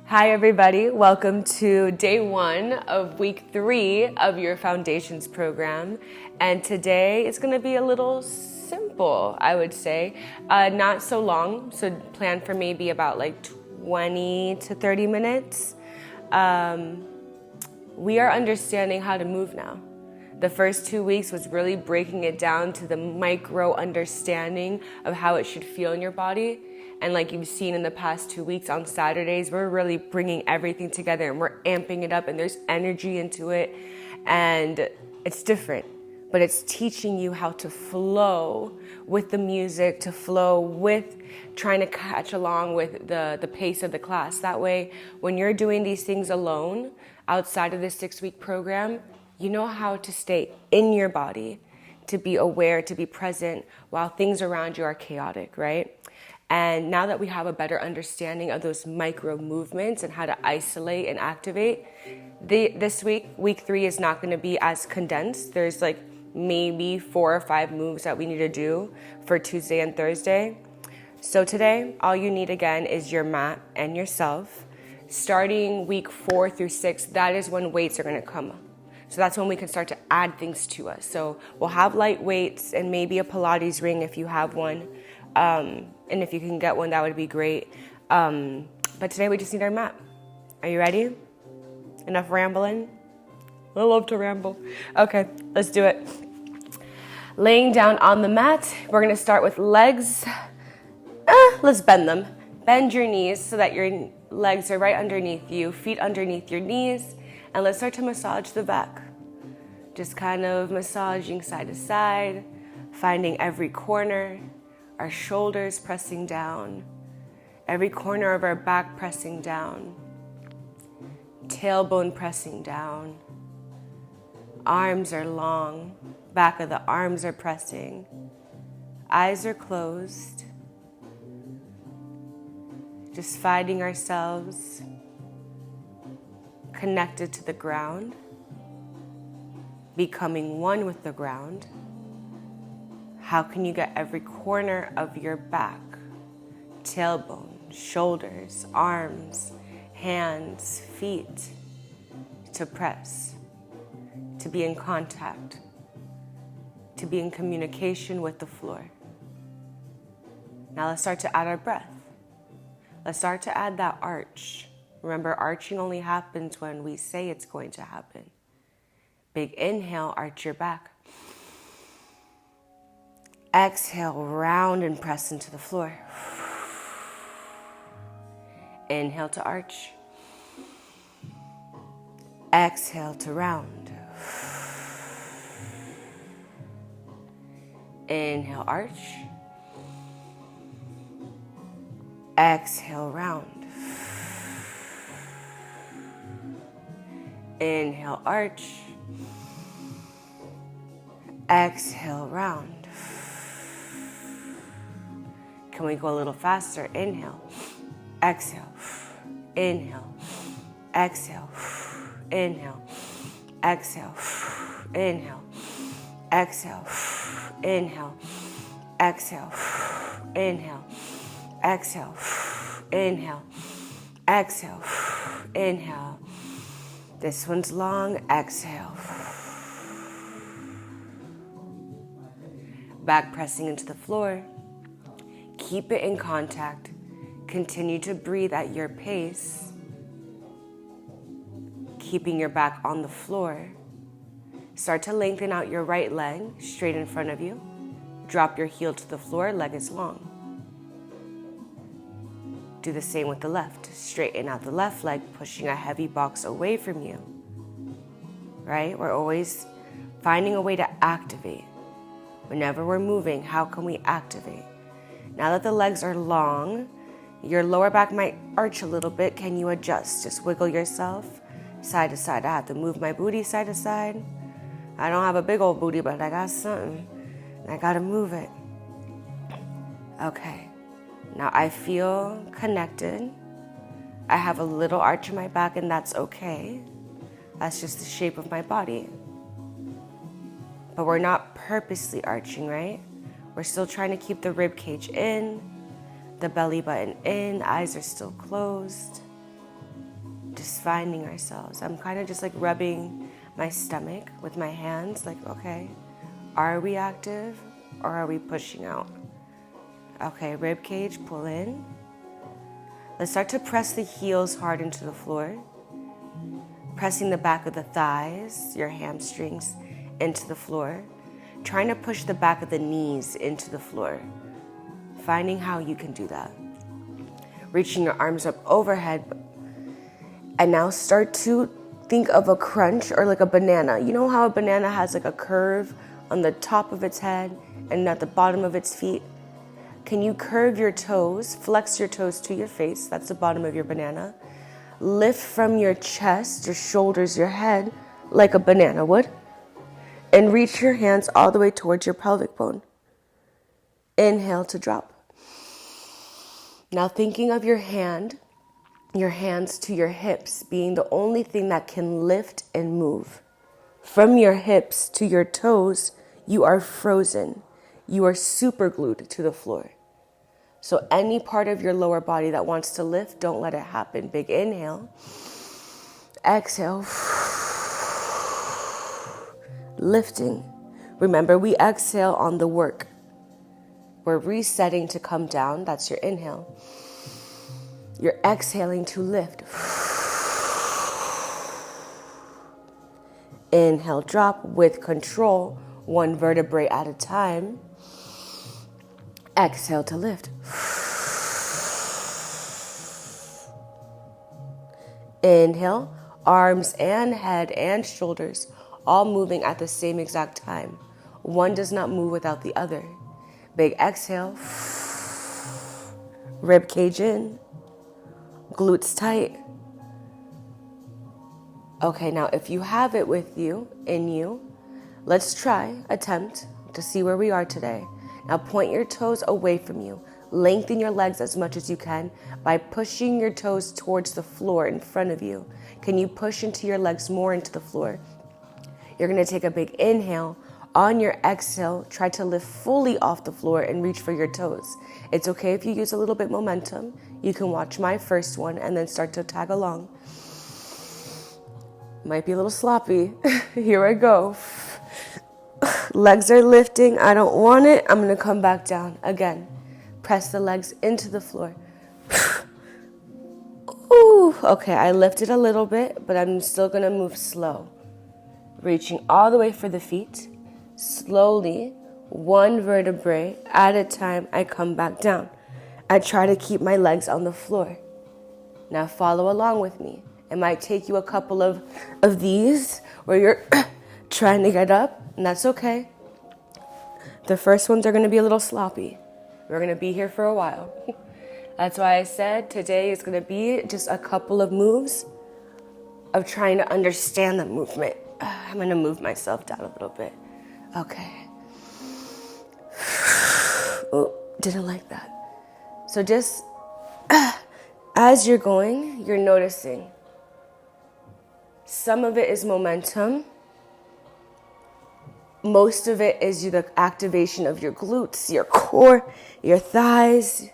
Hi everybody, welcome to day 1 of week 3 of your foundations program. And today it's going to be a little simple, I would say. Not so long, so plan for maybe about like 20 to 30 minutes. We are understanding how to move now. The first 2 weeks was really breaking it down to the micro understanding of how it should feel in your body. And like you've seen in the past 2 weeks on Saturdays, we're really bringing everything together and we're amping it up and there's energy into it. And it's different, but it's teaching you how to flow with the music, to flow with trying to catch along with the pace of the class. That way, when you're doing these things alone, outside of this 6-week program, you know how to stay in your body, to be aware, to be present while things around you are chaotic, right? And now that we have a better understanding of those micro movements and how to isolate and activate, this week, week 3 is not going to be as condensed. There's like maybe 4 or 5 moves that we need to do for Tuesday and Thursday. So today, all you need again is your mat and yourself. Starting week 4 through 6, that is when weights are going to come. So that's when we can start to add things to us. So we'll have light weights and maybe a Pilates ring if you have one. And if you can get one, that would be great. But today we just need our mat. Are you ready? Enough rambling? I love to ramble. Okay, let's do it. Laying down on the mat, we're gonna start with legs. Let's bend them. Bend your knees so that your legs are right underneath you, feet underneath your knees. And let's start to massage the back. Just kind of massaging side to side, finding every corner. Our shoulders pressing down, every corner of our back pressing down, tailbone pressing down, arms are long, back of the arms are pressing, eyes are closed, just finding ourselves connected to the ground, becoming one with the ground. How can you get every corner of your back, tailbone, shoulders, arms, hands, feet to press, to be in contact, to be in communication with the floor? Now let's start to add our breath. Let's start to add that arch. Remember, arching only happens when we say it's going to happen. Big inhale, arch your back. Exhale, round and press into the floor. Inhale to arch. Exhale to round. Inhale, arch. Exhale, round. Inhale, arch. Exhale, round. Can we go a little faster? Inhale, exhale, inhale, exhale, inhale, exhale, inhale, exhale, inhale, exhale, inhale, exhale, inhale, exhale, inhale. This one's long, exhale. Back pressing into the floor. Keep it in contact. Continue to breathe at your pace. Keeping your back on the floor. Start to lengthen out your right leg straight in front of you. Drop your heel to the floor, leg is long. Do the same with the left. Straighten out the left leg, pushing a heavy box away from you. Right? We're always finding a way to activate. Whenever we're moving, how can we activate? Now that the legs are long, your lower back might arch a little bit. Can you adjust? Just wiggle yourself side to side. I have to move my booty side to side. I don't have a big old booty, but I got something. I gotta move it. Okay. Now I feel connected. I have a little arch in my back, and that's okay. That's just the shape of my body. But we're not purposely arching, right? We're still trying to keep the rib cage in, the belly button in, eyes are still closed. just finding ourselves. I'm kind of just like rubbing my stomach with my hands, like, okay, are we active or are we pushing out? Okay, rib cage, pull in. Let's start to press the heels hard into the floor. Pressing the back of the thighs, your hamstrings into the floor. Trying to push the back of the knees into the floor. Finding how you can do that. Reaching your arms up overhead. And now start to think of a crunch or like a banana. You know how a banana has like a curve on the top of its head and at the bottom of its feet? Can you curve your toes, flex your toes to your face? That's the bottom of your banana. Lift from your chest, your shoulders, your head like a banana would. And reach your hands all the way towards your pelvic bone. Inhale to drop. Now thinking of your hands to your hips being the only thing that can lift and move. From your hips to your toes, you are frozen. You are super glued to the floor. So any part of your lower body that wants to lift, don't let it happen. Big inhale. Exhale. Lifting. Remember, we exhale on the work. We're resetting to come down. That's your inhale. You're exhaling to lift. Inhale, drop with control, one vertebrae at a time. Exhale to lift. Inhale, arms and head and shoulders all moving at the same exact time. One does not move without the other. Big exhale. Rib cage in. Glutes tight. Okay, now if you have it with you, in you, let's attempt to see where we are today. Now point your toes away from you. Lengthen your legs as much as you can by pushing your toes towards the floor in front of you. Can you push into your legs more into the floor? You're going to take a big inhale. On your exhale, try to lift fully off the floor and reach for your toes. It's okay if you use a little bit momentum. You can watch my first one and then start to tag along. Might be a little sloppy. Here I go. Legs are lifting. I don't want it. I'm going to come back down. Again, press the legs into the floor. Ooh, okay, I lifted a little bit, but I'm still going to move slow. Reaching all the way for the feet. Slowly, one vertebrae at a time, I come back down. I try to keep my legs on the floor. Now follow along with me. It might take you a couple of these where you're trying to get up, and that's okay. The first ones are going to be a little sloppy. We're going to be here for a while. That's why I said today is going to be just a couple of moves of trying to understand the movement. I'm going to move myself down a little bit. Okay. Oh, didn't like that. So just as you're going, you're noticing. Some of it is momentum. Most of it is the activation of your glutes, your core, your thighs.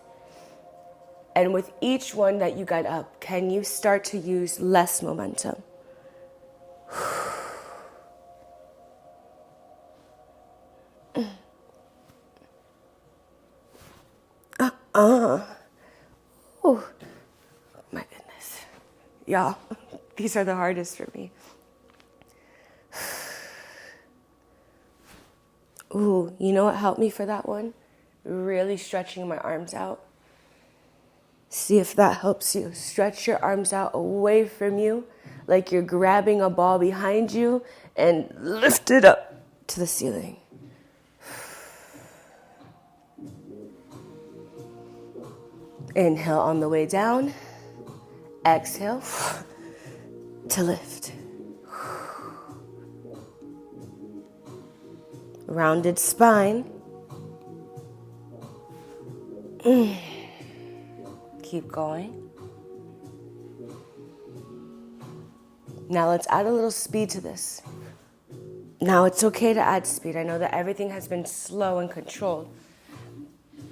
And with each one that you get up, can you start to use less momentum? Oh, my goodness. Y'all, these are the hardest for me. Ooh, you know what helped me for that one? Really stretching my arms out. See if that helps you. Stretch your arms out away from you like you're grabbing a ball behind you and lift it up to the ceiling. Inhale on the way down. Exhale to lift. Rounded spine. Keep going. Now let's add a little speed to this. Now it's okay to add speed. I know that everything has been slow and controlled.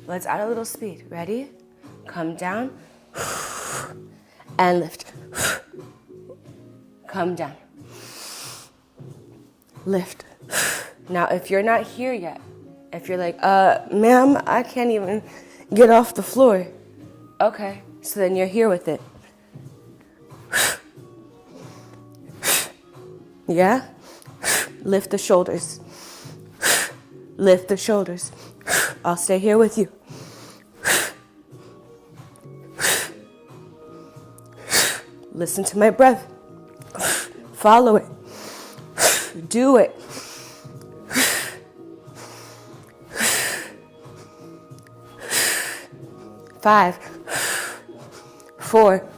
Let's add a little speed. Ready? Come down and lift. come down. Lift. Now, if you're not here yet, if you're like, ma'am, I can't even get off the floor. Okay, so then you're here with it. Yeah? Lift the shoulders. Lift the shoulders. I'll stay here with you. Listen to my breath. Follow it. Do it. 5, 4,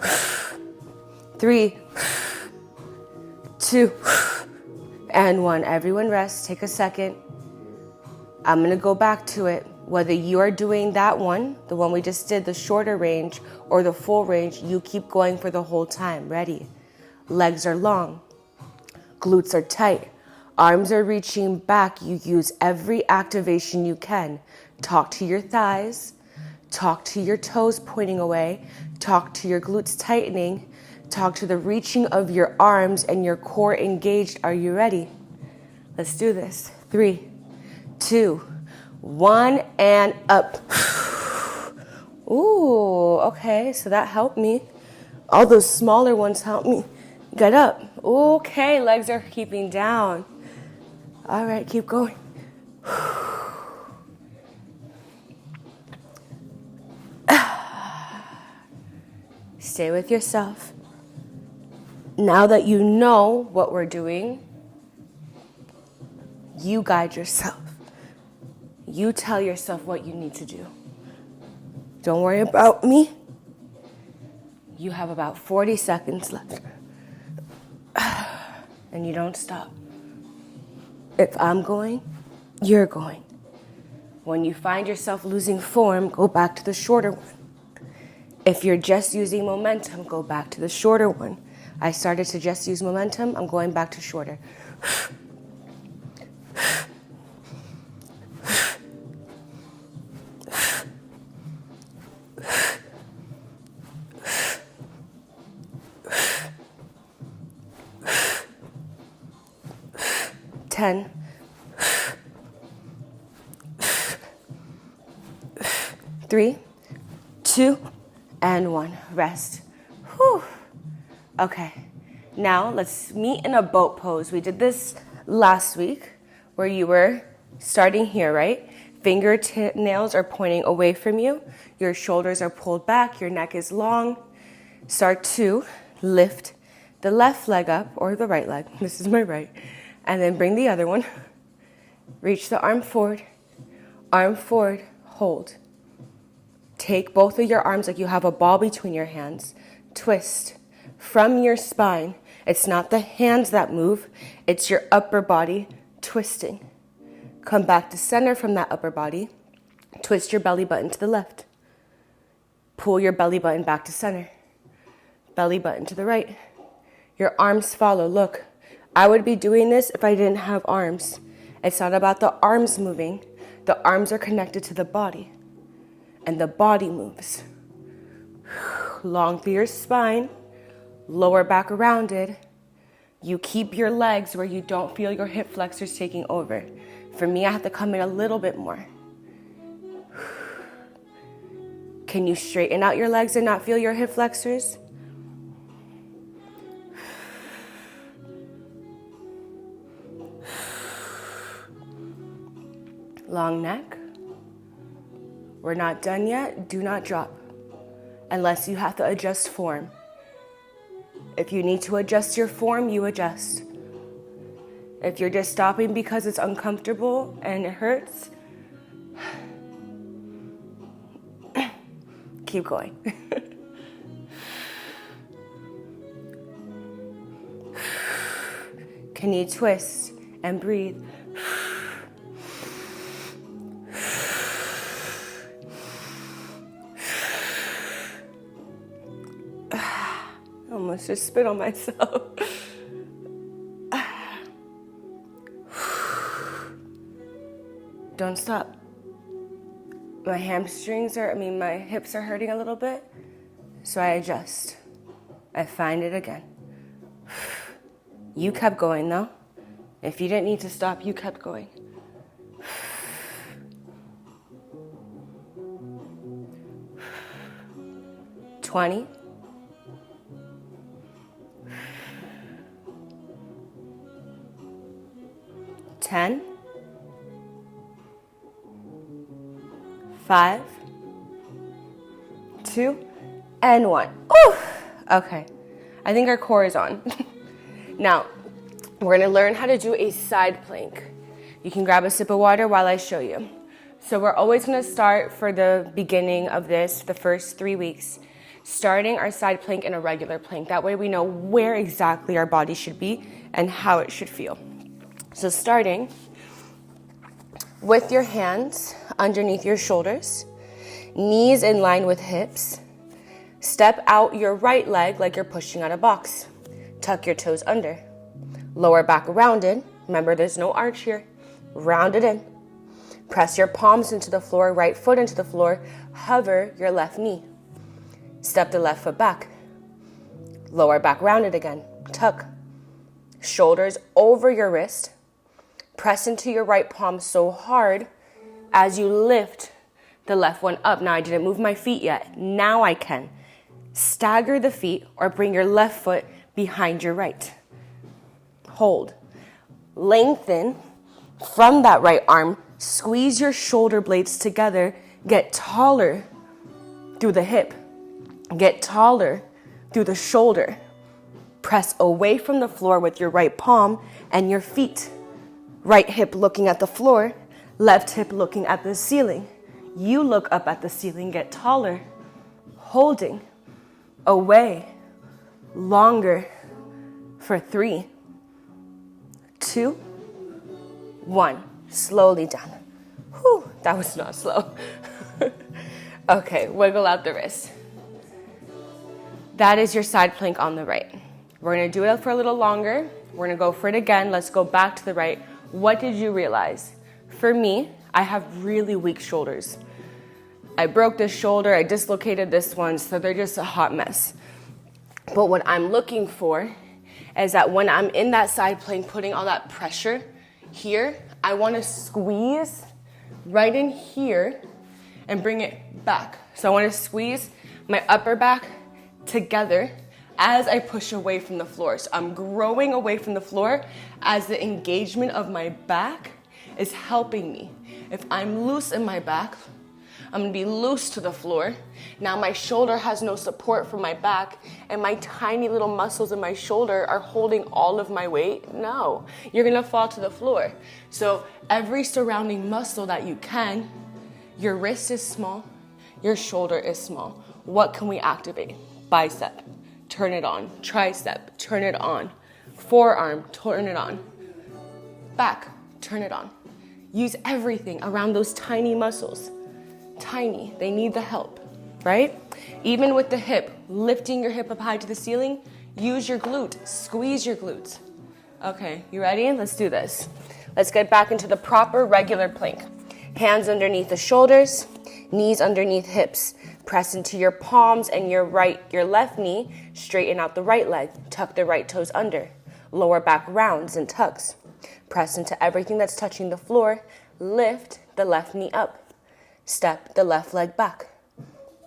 3, 2, and 1. Everyone rest. Take a second. I'm going to go back to it. Whether you are doing that one, the one we just did, the shorter range, or the full range, you keep going for the whole time. Ready? Legs are long. Glutes are tight. Arms are reaching back. You use every activation you can. Talk to your thighs. Talk to your toes pointing away. Talk to your glutes tightening. Talk to the reaching of your arms and your core engaged. Are you ready? Let's do this. 3, 2, 1, and up. Ooh, okay, so that helped me. All those smaller ones helped me get up. Okay, legs are keeping down. All right, keep going. Stay with yourself. Now that you know what we're doing, you guide yourself. You tell yourself what you need to do. Don't worry about me. You have about 40 seconds left. And you don't stop. If I'm going, you're going. When you find yourself losing form, go back to the shorter one. If you're just using momentum, go back to the shorter one. I started to just use momentum. I'm going back to shorter. 10. 3, 2, and 1. Rest. Whew. Okay. Now let's meet in a boat pose. We did this last week where you were starting here, right? Fingernails are pointing away from you. Your shoulders are pulled back. Your neck is long. Start to lift the left leg up, or the right leg. This is my right. And then bring the other one. Reach the arm forward, hold. Take both of your arms like you have a ball between your hands. Twist from your spine. It's not the hands that move, it's your upper body twisting. Come back to center from that upper body. Twist your belly button to the left. Pull your belly button back to center. Belly button to the right. Your arms follow. Look, I would be doing this if I didn't have arms. It's not about the arms moving. The arms are connected to the body. And the body moves. Long through your spine. Lower back rounded. You keep your legs where you don't feel your hip flexors taking over. For me, I have to come in a little bit more. Can you straighten out your legs and not feel your hip flexors? Long neck. We're not done yet. Do not drop unless you have to adjust form. If you need to adjust your form, you adjust. If you're just stopping because it's uncomfortable and it hurts, keep going. Can you twist and breathe? Almost just spit on myself. Don't stop. My hips are hurting a little bit, so I adjust. I find it again. You kept going though. If you didn't need to stop, you kept going. 20. 10. 5. 2. And 1. Ooh. Okay. I think our core is on. Now, we're going to learn how to do a side plank. You can grab a sip of water while I show you. So we're always going to start for the beginning of this, the first 3 weeks, starting our side plank in a regular plank. That way we know where exactly our body should be and how it should feel. So starting with your hands underneath your shoulders, knees in line with hips. Step out your right leg like you're pushing out a box. Tuck your toes under. Lower back rounded. Remember, there's no arch here. Round it in. Press your palms into the floor, right foot into the floor. Hover your left knee. Step the left foot back. Lower back rounded again. Tuck. Shoulders over your wrist. Press into your right palm so hard as you lift the left one up. Now, I didn't move my feet yet. Now I can. Stagger the feet or bring your left foot behind your right. Hold. Lengthen from that right arm. Squeeze your shoulder blades together. Get taller through the hip. Get taller through the shoulder. Press away from the floor with your right palm and your feet. Right hip looking at the floor, left hip looking at the ceiling. You look up at the ceiling, get taller. Holding. Away. Longer. For 3, 2, 1. Slowly down. Whew, that was not slow. Okay, wiggle out the wrist. That is your side plank on the right. We're going to do it for a little longer. We're going to go for it again. Let's go back to the right. What did you realize? For me, I have really weak shoulders. I broke this shoulder. I dislocated this one, so they're just a hot mess. But what I'm looking for is that when I'm in that side plank, putting all that pressure here, I want to squeeze right in here and bring it back. So I want to squeeze my upper back together as I push away from the floor. So I'm growing away from the floor as the engagement of my back is helping me. If I'm loose in my back, I'm gonna be loose to the floor. Now my shoulder has no support from my back and my tiny little muscles in my shoulder are holding all of my weight. No, you're gonna fall to the floor. So every surrounding muscle that you can, your wrist is small, your shoulder is small. What can we activate? Bicep, turn it on. Tricep, turn it on. Forearm, turn it on. Back, turn it on. Use everything around those tiny muscles. Tiny, they need the help, right? Even with the hip, lifting your hip up high to the ceiling, use your glute, squeeze your glutes. Okay, you ready? Let's do this. Let's get back into the proper regular plank. Hands underneath the shoulders, knees underneath hips. Press into your palms and your left knee, straighten out the right leg, tuck the right toes under. Lower back rounds and tucks. Press into everything that's touching the floor, lift the left knee up. Step the left leg back.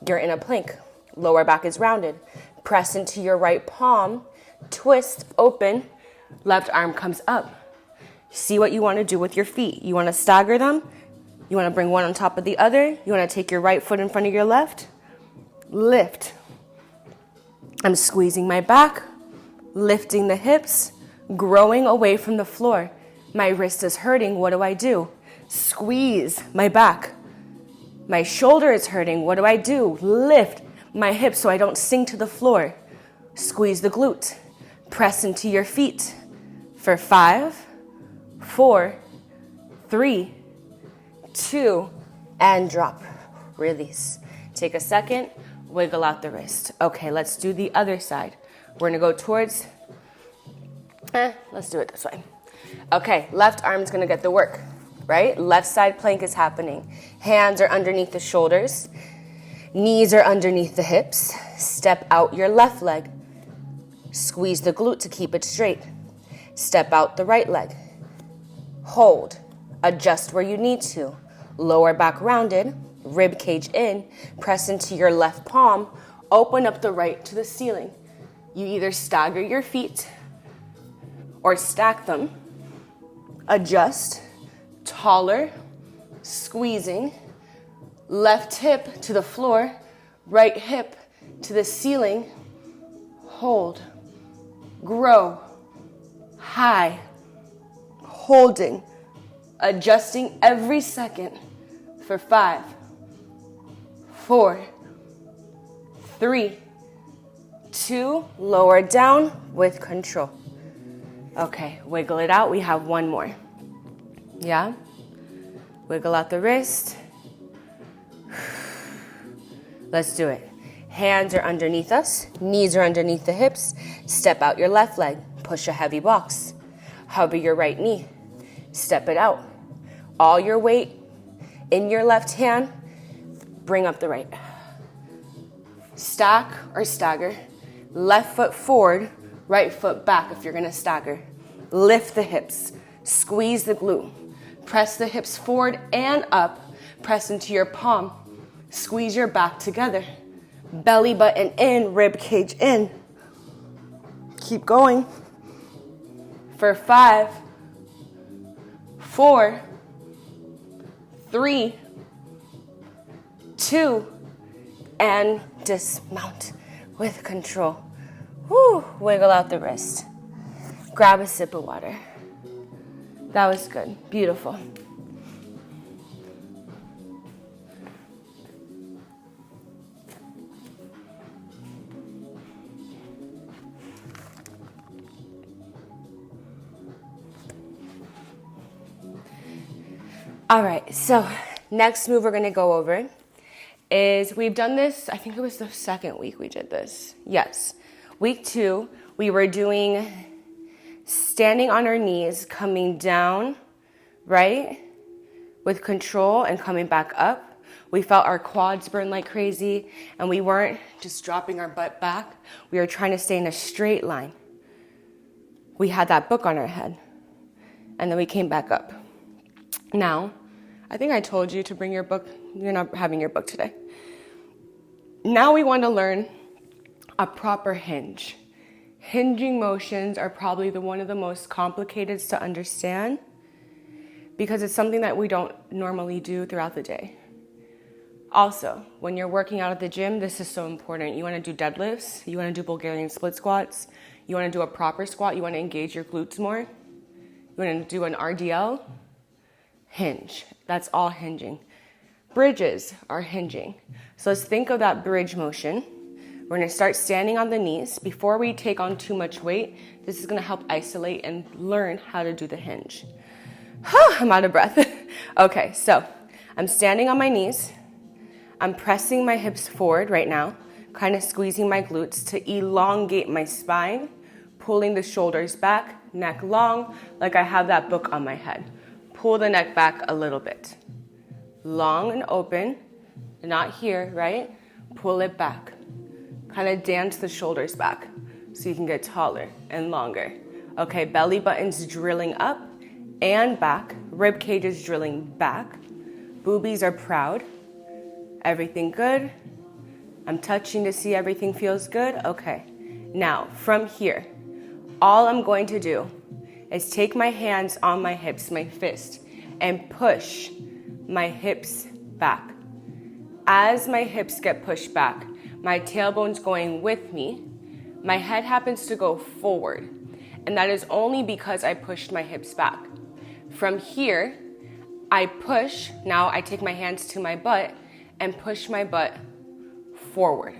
You're in a plank. Lower back is rounded. Press into your right palm. Twist, open. Left arm comes up. See what you want to do with your feet. You want to stagger them. You want to bring one on top of the other. You want to take your right foot in front of your left. Lift. I'm squeezing my back. Lifting the hips. Growing away from the floor. My wrist is hurting. What do? Squeeze my back. My shoulder is hurting. What do? Lift my hips so I don't sink to the floor. Squeeze the glute. Press into your feet for 5, 4, 3, 2, and drop. Release. Take a second, wiggle out the wrist. Okay, let's do the other side. We're gonna go towards, let's do it this way. Okay, left arm's gonna get the work. Right? Left side plank is happening. Hands are underneath the shoulders. Knees are underneath the hips. Step out your left leg. Squeeze the glute to keep it straight. Step out the right leg. Hold. Adjust where you need to. Lower back rounded, rib cage in, press into your left palm, open up the right to the ceiling. You either stagger your feet or stack them. Adjust, taller, squeezing, left hip to the floor, right hip to the ceiling. Hold, grow, high, holding, adjusting every second for 5, 4, 3, 2, lower down with control. Okay, wiggle it out. We have one more. Yeah? Wiggle out the wrist. Let's do it. Hands are underneath us. Knees are underneath the hips. Step out your left leg. Push a heavy box. Hover your right knee. Step it out. All your weight in your left hand. Bring up the right. Stack or stagger. Left foot forward, right foot back if you're gonna stagger. Lift the hips. Squeeze the glute. Press the hips forward and up. Press into your palm. Squeeze your back together. Belly button in, rib cage in. Keep going. For 5, 4, 3, 2, and dismount with control. Woo, wiggle out the wrist. Grab a sip of water. That was good, beautiful. All right, so next move we're gonna go over is we've done this, I think it was the second week we did this. Yes, week 2, we were doing standing on our knees, coming down, right, with control and coming back up. We felt our quads burn like crazy and we weren't just dropping our butt back. We were trying to stay in a straight line. We had that book on our head and then we came back up. Now, I think I told you to bring your book. You're not having your book today. Now we want to learn a proper hinge. Hinging motions are probably one of the most complicated to understand because it's something that we don't normally do throughout the day. Also, when you're working out at the gym, this is so important. You want to do deadlifts. You want to do Bulgarian split squats. You want to do a proper squat. You want to engage your glutes more. You want to do an RDL. Hinge. That's all hinging. Bridges are hinging. So let's think of that bridge motion. We're going to start standing on the knees. Before we take on too much weight, this is going to help isolate and learn how to do the hinge. I'm out of breath. Okay, so I'm standing on my knees. I'm pressing my hips forward right now, kind of squeezing my glutes to elongate my spine, pulling the shoulders back, neck long, like I have that book on my head. Pull the neck back a little bit. Long and open, not here, right? Pull it back. Kind of dance the shoulders back so you can get taller and longer. Okay, belly button's drilling up and back. Rib cage is drilling back. Boobies are proud. Everything good? I'm touching to see everything feels good? Okay. Now, from here, all I'm going to do is take my hands on my hips, my fist, and push my hips back. As my hips get pushed back, my tailbone's going with me. My head happens to go forward, and that is only because I pushed my hips back. From here, I push, now I take my hands to my butt and push my butt forward.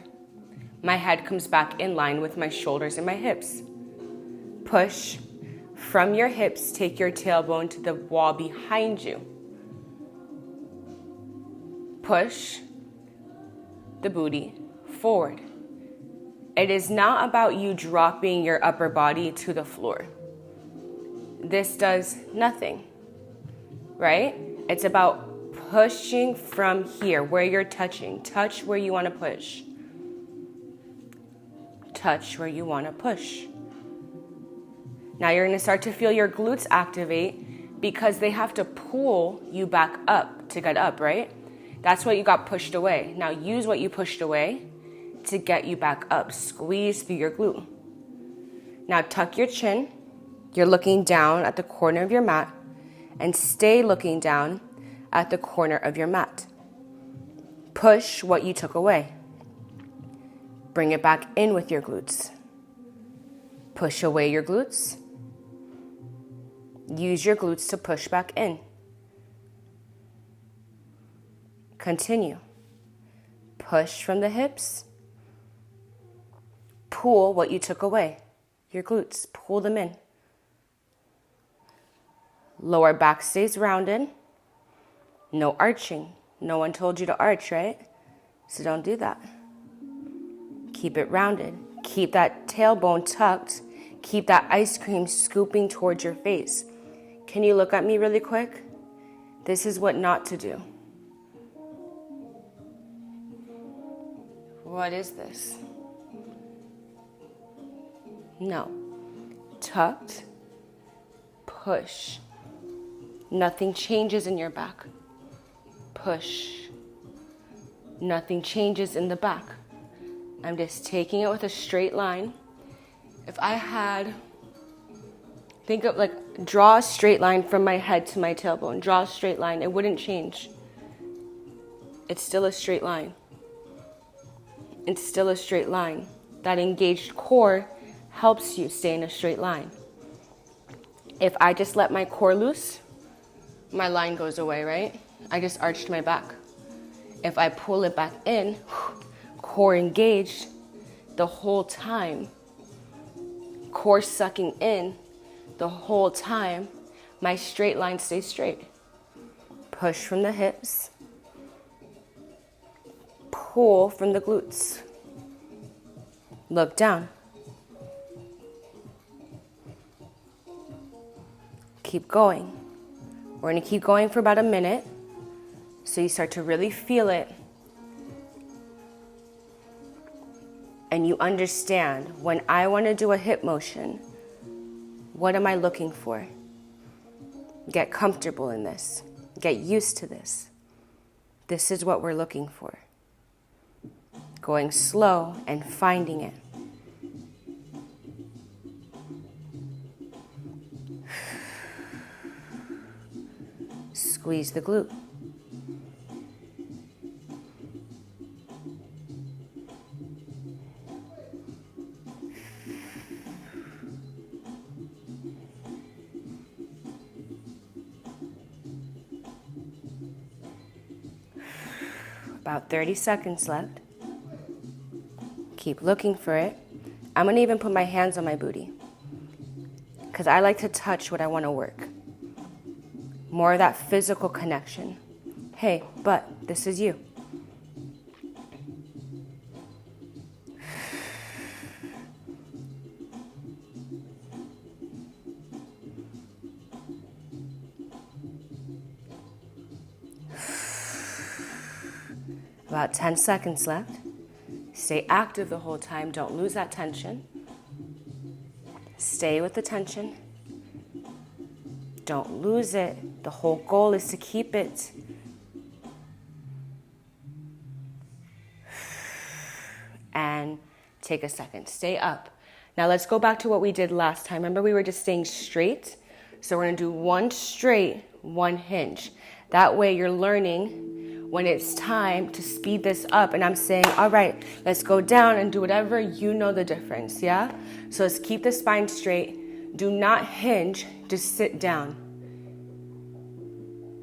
My head comes back in line with my shoulders and my hips. Push. From your hips, take your tailbone to the wall behind you. Push the booty forward. It is not about you dropping your upper body to the floor. This does nothing, right? It's about pushing from here, where you're touching. Touch where you want to push. Touch where you want to push. Now you're gonna start to feel your glutes activate because they have to pull you back up to get up, right? That's what you got pushed away. Now use what you pushed away to get you back up. Squeeze through your glute. Now tuck your chin. You're looking down at the corner of your mat and stay looking down at the corner of your mat. Push what you took away. Bring it back in with your glutes. Push away your glutes. Use your glutes to push back in. Continue. Push from the hips. Pull what you took away. Your glutes, pull them in. Lower back stays rounded. No arching. No one told you to arch, right? So don't do that. Keep it rounded. Keep that tailbone tucked. Keep that ice cream scooping towards your face. Can you look at me really quick? This is what not to do. What is this? No. Tucked. Push. Nothing changes in your back. Push. Nothing changes in the back. I'm just taking it with a straight line. If I had, think of draw a straight line from my head to my tailbone. Draw a straight line. It wouldn't change. It's still a straight line. It's still a straight line. That engaged core helps you stay in a straight line. If I just let my core loose, my line goes away, right? I just arched my back. If I pull it back in, core engaged the whole time, core sucking in the whole time, my straight line stays straight. Push from the hips. Pull from the glutes. Look down. Keep going. We're going to keep going for about a minute so you start to really feel it. And you understand when I want to do a hip motion, what am I looking for? Get comfortable in this. Get used to this. This is what we're looking for. Going slow and finding it. Squeeze the glute. About 30 seconds left. Keep looking for it. I'm going to even put my hands on my booty because I like to touch what I want to work. More of that physical connection. Hey, but this is you. About 10 seconds left. Stay active the whole time. Don't lose that tension. Stay with the tension. Don't lose it. The whole goal is to keep it. And take a second. Stay up. Now let's go back to what we did last time. Remember we were just staying straight? So we're going to do one straight, one hinge. That way you're learning when it's time to speed this up. And I'm saying, all right, let's go down and do whatever you know the difference, yeah? So let's keep the spine straight. Do not hinge, just sit down.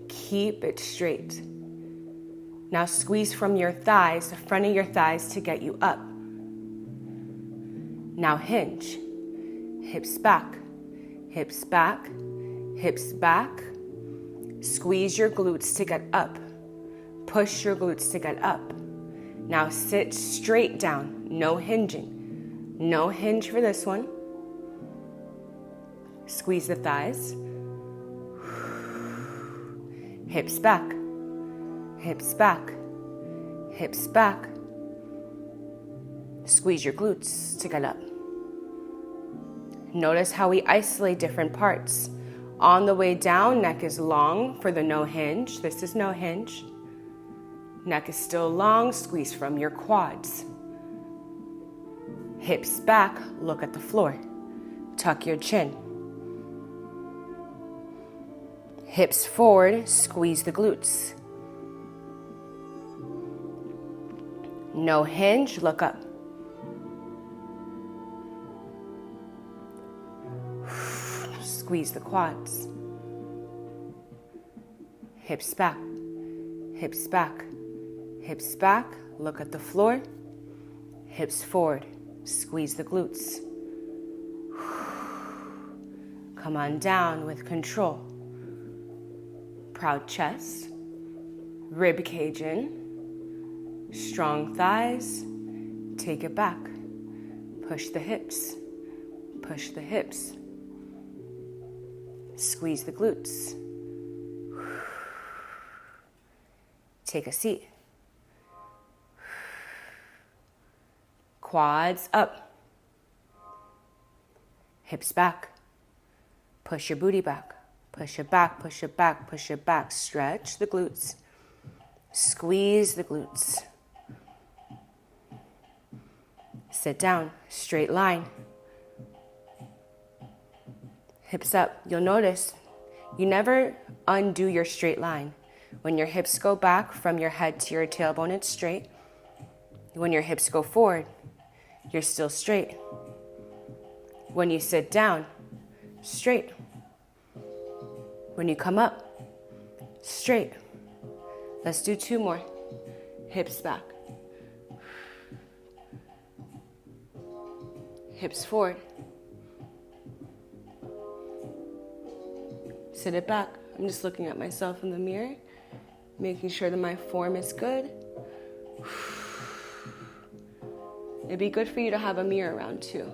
Keep it straight. Now squeeze from your thighs, the front of your thighs to get you up. Now hinge. Hips back, hips back, hips back. Squeeze your glutes to get up. Push your glutes to get up. Now sit straight down, no hinging. No hinge for this one. Squeeze the thighs. Hips back, hips back, hips back. Squeeze your glutes to get up. Notice how we isolate different parts. On the way down, neck is long for the no hinge. This is no hinge. Neck is still long, squeeze from your quads. Hips back, look at the floor. Tuck your chin. Hips forward, squeeze the glutes. No hinge, look up. Squeeze the quads. Hips back, hips back, hips back, look at the floor. Hips forward, squeeze the glutes. Come on down with control. Proud chest, rib cage in, strong thighs, take it back. Push the hips, push the hips. Squeeze the glutes. Take a seat. Quads up. Hips back. Push your booty back. Push it back, push it back, push it back. Stretch the glutes. Squeeze the glutes. Sit down, straight line. Hips up. You'll notice you never undo your straight line. When your hips go back from your head to your tailbone, it's straight. When your hips go forward, you're still straight. When you sit down, straight. When you come up, straight. Let's do 2 more. Hips back. Hips forward. Sit it back. I'm just looking at myself in the mirror, making sure that my form is good. It'd be good for you to have a mirror around too.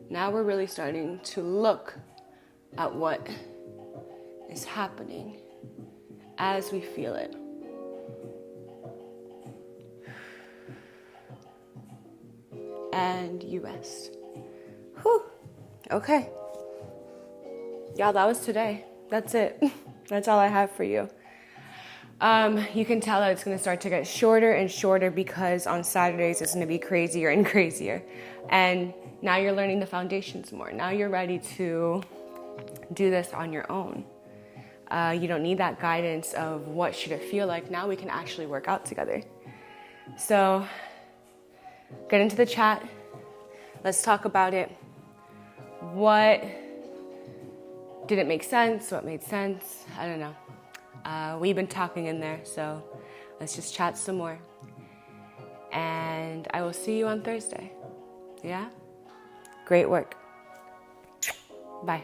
Now we're really starting to look at what is happening as we feel it. And you rest. Whew. Okay. Y'all, that was today. That's it. That's all I have for you. You can tell that it's going to start to get shorter and shorter because on Saturdays it's going to be crazier and crazier. And now you're learning the foundations more. Now you're ready to do this on your own. You don't need that guidance of what should it feel like. Now we can actually work out together. So get into the chat. Let's talk about it. What didn't make sense? What made sense? I don't know. We've been talking in there, so let's just chat some more. And I will see you on Thursday. Yeah? Great work. Bye.